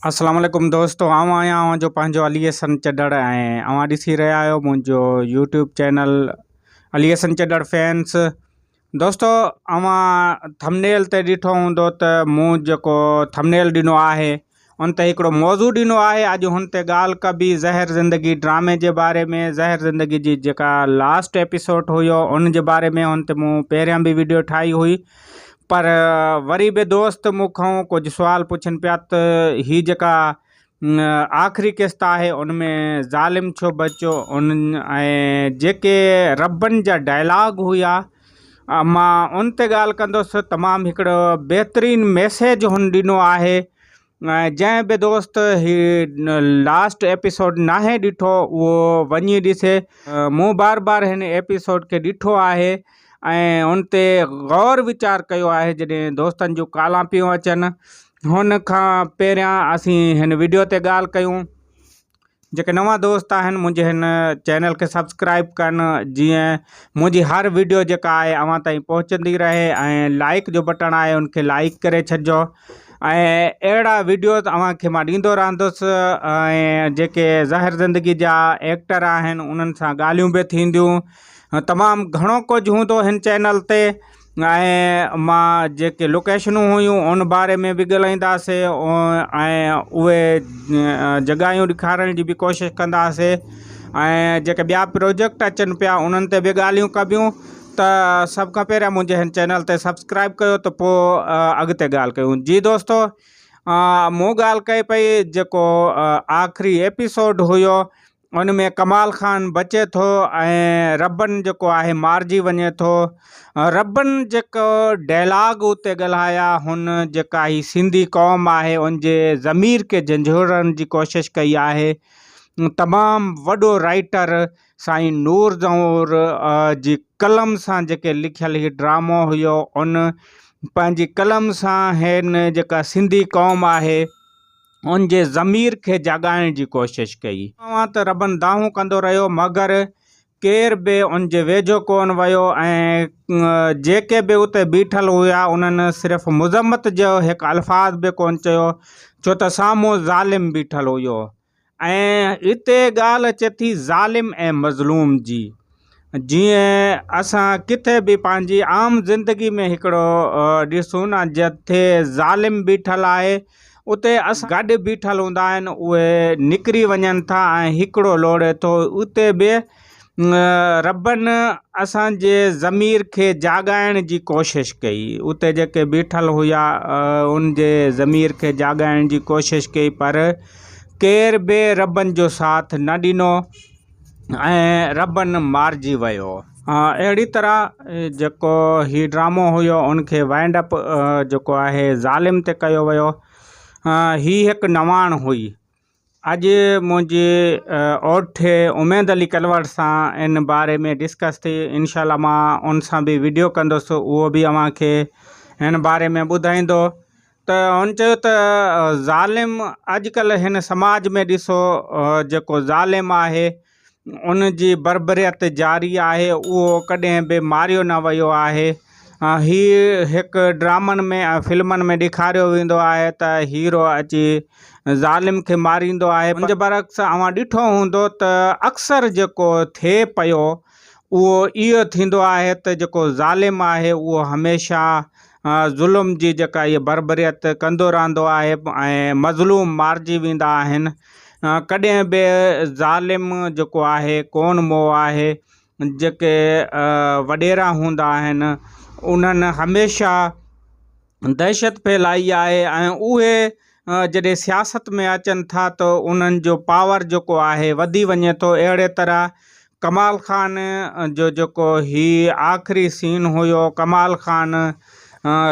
अस्सलाम वालेकुम दोस्तों, आऊं आहियां जो पंहिंजो अली हसन चड्डड़ ऐं अवां ॾिसी रहिया आहियो मुंहिंजो यूट्यूब चैनल अली हसन चड्डड़ फैंस। दोस्तों, अवां थंबनेल ते ॾिठो हूंदो त मूं जेको थंबनेल ॾिनो आहे उन ते हिकिड़ो मौज़ू ॾिनो आहे। अॼु हुन ते ॻाल्हि कबी ज़हर ज़िंदगी ड्रामे जे बारे में। ज़हर ज़िंदगी जी जेका लास्ट एपिसोड हुयो उन जे बारे में हुन ते मूं पहिरियां बि वीडियो ठाही हुई, पर वरी बि दोस्त मूंखां कुछ सुवाल पुछनि पिया त ही जेका आख़िरी किस्त आहे उनमें ज़ालिम छो बचो, उन ऐं जेके रबनि जा डायलॉग हुआ मां उन ते ॻाल्हि कंदुसि। तमामु हिकिड़ो बहितरीनु मैसेज हुन ॾिनो आहे। जंहिं बि दोस्त ही लास्ट एपिसोड नाहे ॾिठो उहो वञी ॾिसे। मूं बार बार हिन एपिसोड खे ॾिठो आहे ऐं उन ते गौर वीचार कयो आहे। जॾहिं दोस्तनि जूं कालां पियूं अचनि, हुन खां पहिरियां असीं हिन वीडियो ते ॻाल्हि कयूं। जेके नवां दोस्त आहिनि मुंहिंजे हिन चैनल खे सब्सक्राइब कनि, जीअं मुंहिंजी हर वीडियो जेका आहे अवां ताईं पहुचंदी रहे। ऐं लाइक जो बटण आहे उनखे लाइक करे छॾिजो ऐं अहिड़ा वीडियोज़ अव्हांखे मां ॾींदो रहंदुसि। ऐं जेके ज़हर ज़िंदगी जा एक्टर आहिनि उन्हनि सां ॻाल्हियूं बि थींदियूं। तमामु घणो कुझु हूंदो हिन चैनल ते ऐं मां जेके लोकेशनूं हुयूं उन बारे में बि ॻाल्हाईंदासीं ऐं उहे जॻहियूं ॾेखारण जी बि कोशिशि कंदासीं। ऐं जेके ॿिया प्रोजेक्ट अचनि पिया उन्हनि ते बि ॻाल्हियूं कबियूं। त सभ खां पहिरियां मुंहिंजे हिन चैनल ते सब्सक्राइब कयो त पोइ अॻिते ॻाल्हि कयूं। जी दोस्तो, मूं ॻाल्हि कई पई जेको आख़िरी एपिसोड हुयो उन में कमाल ख़ान बचे थो ऐं रबन जेको आहे मारिजी वञे थो। रबन जेको डायलॉग उते ॻाल्हाया हुन, जेका ही सिंधी क़ौम आहे उन जे ज़मीर खे झंझोड़ण जी कोशिशि कई आहे। तमामु वॾो राइटर साईं नूर ज़हूर जी कलम सां जेके लिखियल ही ड्रामो हुयो, उन पंहिंजी कलम सां हिन जेका सिंधी क़ौम आहे उन जे ज़मीर खे जाॻाइण जी कोशिशि कई। त रबन दाहूं कंदो रहियो मगर केर बि उन जे वेझो कोन वियो ऐं जेके बि उते बीठल हुआ उन्हनि सिर्फ़ु मुज़म्मत जो हिकु अल्फाज़ बि कोन चयो, छो त साम्हूं ज़ालिम बीठल हुयो। ऐं हिते ॻाल्हि अचे थी ज़ालिम ऐं मज़लूम जी। जीअं असां किथे बि पंहिंजी आम ज़िंदगी में हिकिड़ो ॾिसूं न, जिथे ज़ालिम बीठल आहे उते असां गॾु बीठल हूंदा आहिनि, उहे निकिरी वञनि था ऐं हिकिड़ो लोड़े थो। उते बि रबन असांजे ज़मीर खे जाॻाइण जी कोशिशि कई। उते जेके बीठल हुआ उन जे ज़मीर खे जाॻाइण जी कोशिशि कई, पर केर बि रबन जो साथ न ॾिनो ऐं रबन मारिजी वियो। अहिड़ी तरह जेको ही ड्रामो हुयो उनखे वाइंड अप जेको आहे ज़ालिम ते कयो वियो। ही हिकु नवाण हुई। अॼु मुंहिंजी ओठे उमेद अली कलवड़ सां इन बारे में डिस्कस थी। इंशाल्लाह मां उन सां बि वीडियो कंदुसि, उहो बि अव्हांखे हिन बारे में ॿुधाईंदो। त हुन चयो त ज़ालिम अॼुकल्ह हिन समाज में ॾिसो जेको ज़ालिम आहे उन जी बरबरियत जारी आहे, उहो कॾहिं बि मारियो न वियो आहे। ही हिकु ड्रामनि में फिल्मनि में ॾेखारियो वेंदो आहे त हीरो अची ज़ालिम खे मारींदो आहे। उन जे बरक्स अव्हां ॾिठो हूंदो त अक्सर जेको थिए पियो उहो इहो थींदो आहे त जेको ज़ालिम आहे उहो हमेशह ज़ुल्म जी जेका इहा बरबरियत कंदो रहंदो आहे ऐं मज़लूम मारिजी वेंदा आहिनि। कॾहिं बि ज़ालिम जेको आहे कोन मोह आहे। जेके वॾेरा हूंदा आहिनि उन्हनि हमेशह दहशत फैलाई आहे ऐं उहे जॾहिं सियासत में अचनि था त उन्हनि जो पावर जेको आहे वधी वञे थो। अहिड़े तरह कमाल ख़ान जो जेको ही आख़िरी सीन हुयो, कमाल ख़ान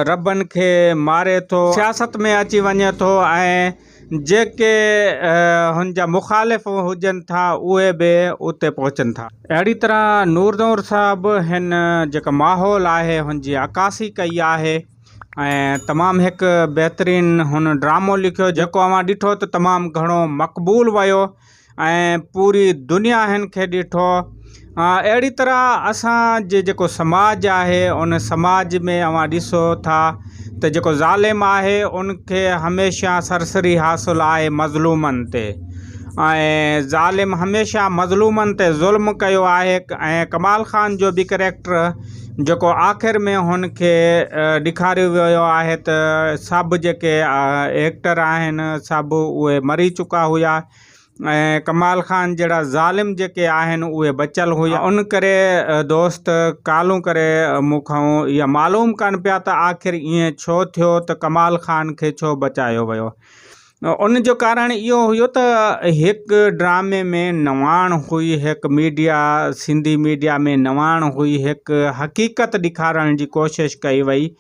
रबन खे मारे थो, सियासत में अची वञे थो ऐं जेके हुन जा मुखालिफ़ हुजनि था उहे बि उते पहुचनि था। अहिड़ी तरह नूर ज़हूर साहब हिन जेका माहौल आहे हुन जी अकासी कई आहे ऐं तमामु हिकु बहितरीनु हुन ड्रामो लिखियो जेको अव्हां ॾिठो त तमामु घणो मक़बूल वियो ऐं पूरी दुनिया हिन खे ॾिठो। अहिड़ी तरह असांजे जेको समाज आहे उन समाज में अवां ॾिसो था त जेको ज़ालिम आहे उनखे हमेशह सरसरी हासिल आहे मज़लूमनि ते ऐं ज़ालिम हमेशह मज़लूमनि ते ज़ुल्म कयो आहे। ऐं कमाल ख़ान जो बि कैरेक्टर जेको आख़िर में हुनखे ॾेखारियो वियो आहे त सभु जेके एक्टर आहिनि सभु उहे मरी चुका हुआ ऐं कमाल ख़ान जहिड़ा ज़ालिम जेके आहिनि उहे बचियल हुआ। उन करे दोस्त कालू करे मूंखां इहा मालूम कान पिया त आख़िर ईअं छो थियो त कमाल ख़ान खे छो बचायो वियो। उन जो कारण इहो हुयो त हिकु ड्रामे में नवाण हुई, हिकु मीडिया सिंधी मीडिया में नवाण हुई, हिकु हक़ीक़त ॾेखारण जी कोशिशि कई वई।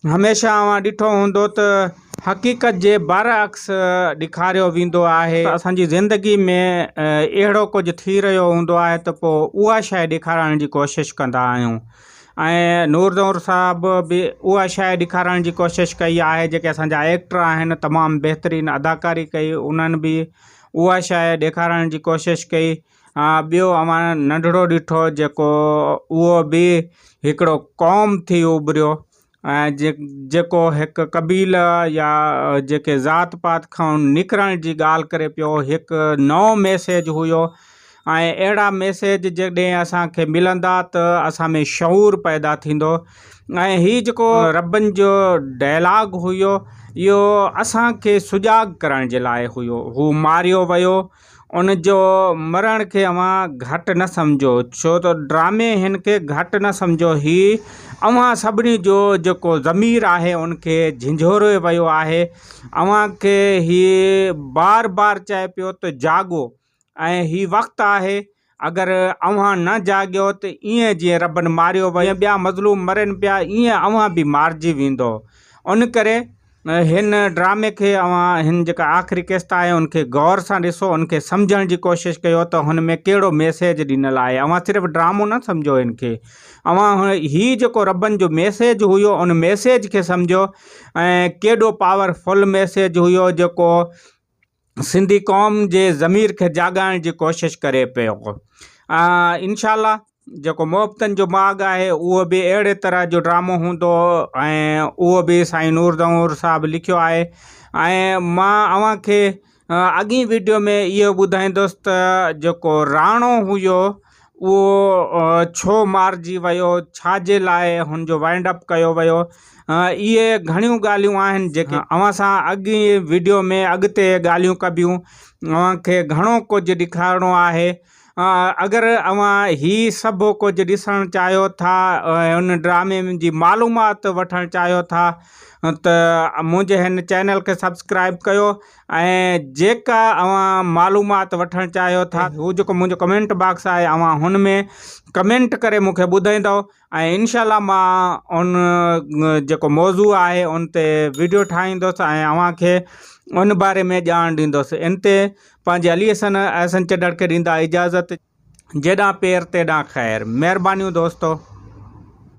हमेशह अवां ॾिठो हूंदो त हक़ीक़त जे बरअक्स ॾेखारियो वेंदो आहे। असांजी ज़िंदगी में अहिड़ो कुझु थी रहियो हूंदो आहे त पोइ उहा शइ ॾेखारण जी कोशिशि कंदा आहियूं। ऐं नूर साहब बि उहा शइ ॾेखारण जी कोशिशि कई आहे। जेके असांजा एक्टर आहिनि तमामु बहितरीनु अदाकारी कई, उन्हनि बि उहा शइ ॾेखारण जी कोशिशि कई। ॿियो अवां नंढिड़ो ॾिठो जेको उहो बि हिकिड़ो क़ौम थी उभरियो ऐं जेको हिकु क़बील या जेके ज़ात पात खां निकिरण जी ॻाल्हि करे पियो, हिकु नओं मैसेज हुयो। ऐं अहिड़ा मैसेज जॾहिं असांखे मिलंदा त असां में शऊर पैदा थींदो। ऐं हीउ जेको रबनि जो डायलॉग हुयो इहो असांखे सुजाग करण जे लाइ हुयो। हू मारियो वियो, उन जो मरण खे अवां घटि न सम्झो, छो त ड्रामे हिन खे घटि न सम्झो। ही अवां सभिनी जो जेको ज़मीर आहे उनखे झिंझोरे वियो आहे। अवां खे हीउ बार बार चए पियो त जागो ऐं हीउ वक़्तु आहे। अगरि अवां न जाॻियो त ईअं जीअं रबनि मारियो वियो, ॿिया मज़लूम मरनि पिया, ईअं अवां बि मारिजी वेंदो। उन करे हिन ड्रामे खे अवां हिन जेका आख़िरी किस्त आहे उनखे गौर सां ॾिसो, उनखे सम्झण जी कोशिशि कयो त हुन में कहिड़ो मैसेज ॾिनल आहे। अवां सिर्फ़ु ड्रामो न सम्झो हिनखे, अवां हीउ जेको रबनि जो मैसेज हुयो उन मैसेज खे सम्झो ऐं केॾो पावरफुल मैसेज हुयो जेको सिंधी क़ौम जे ज़मीर खे जाॻाइण जी कोशिशि करे पियो। इंशाअल्लाह जेको मोहब्बतनि जो बाग़ आहे उहो बि अहिड़े तरह जो ड्रामो हूंदो ऐं उहो बि साईं नूर साहब लिखियो आहे। ऐं मां अवां खे अॻी वीडियो में इहो ॿुधाईंदुसि त जेको राणो हुयो उहो छो मारिजी वियो, छाजे लाइ हुनजो वाइंड अप कयो वियो। इहे घणियूं ॻाल्हियूं आहिनि जेके अवां सां अॻी वीडियो में अॻिते ॻाल्हियूं कबियूं। अवां खे घणो कुझु ॾेखारिणो आहे। अगरि अवां हीउ सभु कुझु ॾिसणु चाहियो था, हुन ड्रामे जी मालूमात वठणु चाहियो था त मुंहिंजे हिन चैनल खे सब्सक्राइब कयो। ऐं जेका अवां मालूमात वठणु चाहियो था हू जेको मुंहिंजो कमेंट बॉक्स आहे अवां हुन में कमेंट करे मूंखे ॿुधाईंदव ऐं इंशाअल्लाह मां उन जेको मौज़ू आहे उन ते वीडियो ठाहींदुसि ऐं अवां खे उन बारे में ॼाण ॾींदुसि। इन ते पंहिंजे अली हसन चड्डड़ खे ॾींदा इजाज़त। जेॾां पेर तेॾां ख़ैर। महिरबानियूं दोस्तो।